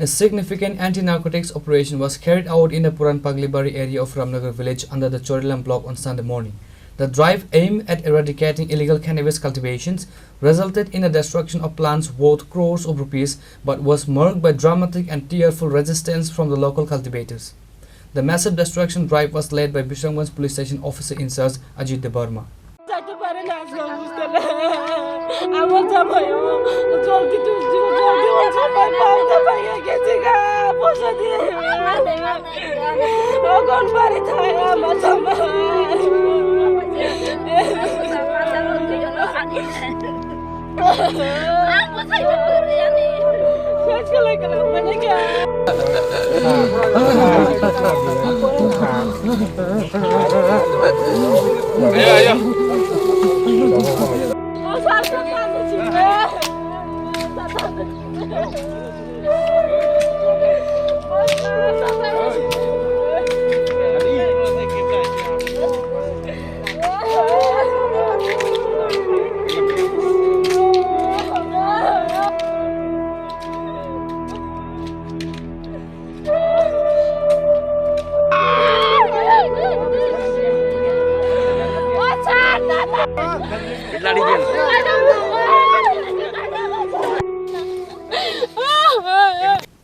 A significant anti-narcotics operation was carried out in the Puran Pagli Bari area of Ramnagar Village under the Charilam Block on Sunday morning. The drive aimed at eradicating illegal cannabis cultivations resulted in the destruction of plants worth crores of rupees but was marked by dramatic and tearful resistance from the local cultivators. The massive destruction drive was led by Bishramganj police station officer in charge Ajit Debarma.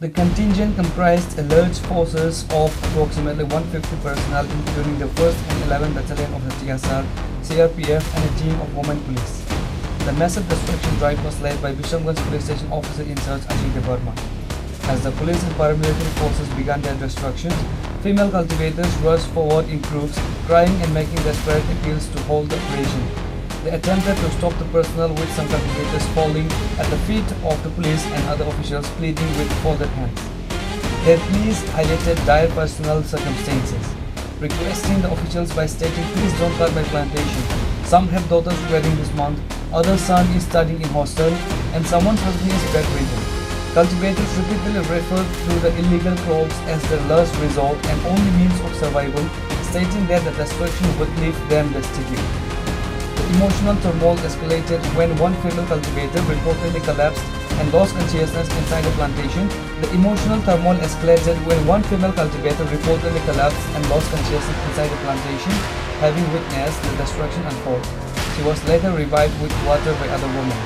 The contingent comprised a large forces of approximately 150 personnel, including the 1st and 11th Battalion of the TSR, CRPF, and a team of women police. The massive destruction drive was led by Bishramganj police station officer in charge Ajit Debarma. As the police and paramilitary forces began their destruction, female cultivators rushed forward in groups, crying and making desperate appeals to hold the operation. They attempted to stop the personnel, with some cultivators falling at the feet of the police and other officials pleading with folded hands. Their pleas highlighted dire personal circumstances, requesting the officials by stating, "Please don't cut my plantation. Some have daughters wedding this month, other son is studying in hostel, and someone's husband is bedridden." Cultivators repeatedly referred to the illegal crops as their last resort and only means of survival, stating that the destruction would leave them destitute. The emotional turmoil escalated when one female cultivator reportedly collapsed and lost consciousness inside the plantation. The emotional turmoil escalated when one female cultivator reportedly collapsed and lost consciousness inside the plantation, having witnessed the destruction unfold. She was later revived with water by other women.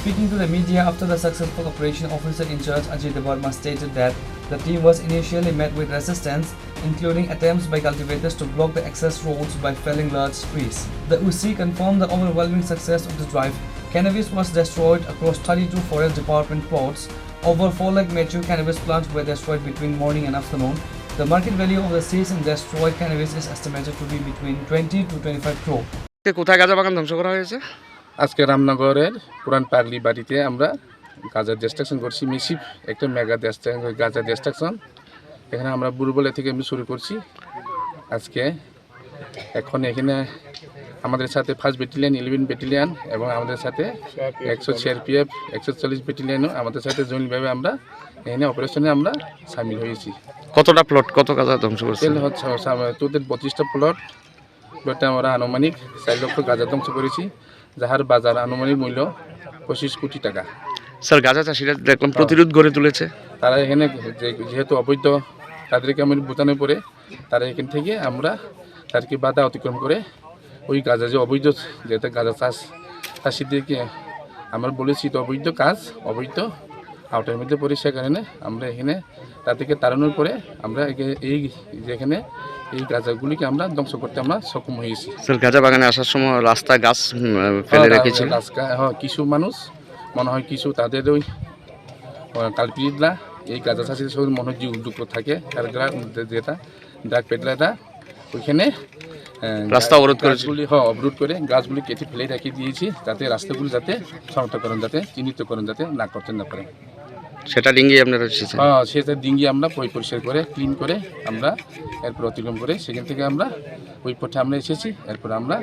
Speaking to the media after the successful operation, officer in charge Ajit Debarma stated that the team was initially met with resistance, including attempts by cultivators to block the access roads by felling large trees. The UC confirmed the overwhelming success of the drive. Cannabis was destroyed across 32 forest department plots. Over 4 lakh mature cannabis plants were destroyed between morning and afternoon. The market value of the seized and destroyed cannabis is estimated to be between 20 to 25 crore. কোথায় গাঁজা বাগান ধ্বংস করা হয়েছে? আজকে রামনগরের পুরান পাগলি বাড়িতে আমরা গাঁজা ডিস্ট্রাকশন করছি, মিসিভ একটা মেগা গাঁজা ডিস্ট্রাকশন। এখানে আমরা বুড়বলে থেকে আমি শুরু করছি। আজকে এখন এখানে আমাদের সাথে 1st ব্যাটালিয়ন, 11 ব্যাটালিয়ন এবং আমাদের সাথে 100 CRPF, 140 ব্যাটালিয়নও আমাদের সাথে জয়েন্টভাবে আমরা এখানে অপারেশনে আমরা সামিল হয়েছি। কতটা প্লট, কত গাঁজা ধ্বংস করছে? তোদের 25টা প্লট, আমরা আনুমানিক 4 লক্ষ গাঁজা ধ্বংস করেছি, যাহার বাজার আনুমানিক মূল্য 25 কোটি টাকা। স্যার, গাঁজা চাষিরা দেখলাম প্রতিরোধ গড়ে তুলেছে। তারা এখানে যেহেতু অবৈধ, তাদেরকে আমি বোঝানোর পরে তারা এখান থেকে আমরা তাদেরকে বাধা অতিক্রম করে ওই গাঁজা যে অবৈধ, যেটা গাঁজা চাষিদেরকে আমরা বলেছি তো অবৈধ কাজ, অবৈধ আউটের মধ্যে পড়ে, সে কারণে আমরা এখানে তাদেরকে তাড়ানোর পরে আমরা এই যেখানে এই গাছগুলিকে আমরা ধ্বংস করতে আমরা সক্ষম হয়েছি। স্যার, গাঁজা বাগানে আসার সময় রাস্তা গাছ ফেলে রেখেছিল। কিছু মানুষ মনে হয় কিছু তাদের ওই কালপিটরা এই গাঁজা চাষের সঙ্গে মনোযোগ যুক্ত থাকে আর যেটা ড্রাগ পেডলাররা ওইখানে রাস্তা অবরোধ করেছে। গাছগুলি অবরোধ করে গাছগুলি কেটে ফেলে রেখে দিয়েছি, যাতে রাস্তাগুলি যাতে শনাক্তকরণ যাতে চিহ্নিতকরণ যাতে না করতে না পারে। সেটা ডিঙ্গি আপনারা এসেছেন? সেটা ডিঙ্গি আমরা পরিষ্কার করে ক্লিন করে আমরা এরপর অতিক্রম করে সেখান থেকে আমরা ওই পথে আমরা এসেছি। এরপর আমরা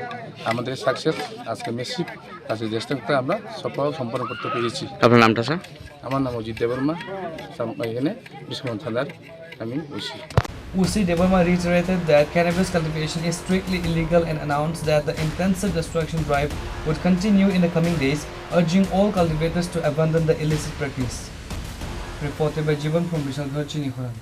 আমাদের সাকসেস আজকে মেসিভ কাছে চেষ্টা আমরা সফল সম্পন্ন করতে পেরেছি। আপনার নামটা স্যার? আমার নাম অজিত দেববর্মা, এখানে বিশ্বনাথ থানার আমি OC. Usi Devarma reiterated that cannabis cultivation is strictly illegal and announced that the intensive destruction drive would continue in the coming days, urging all cultivators to abandon the illicit practice. Reported by Jivan from Bishramganj, Chini, Khorang.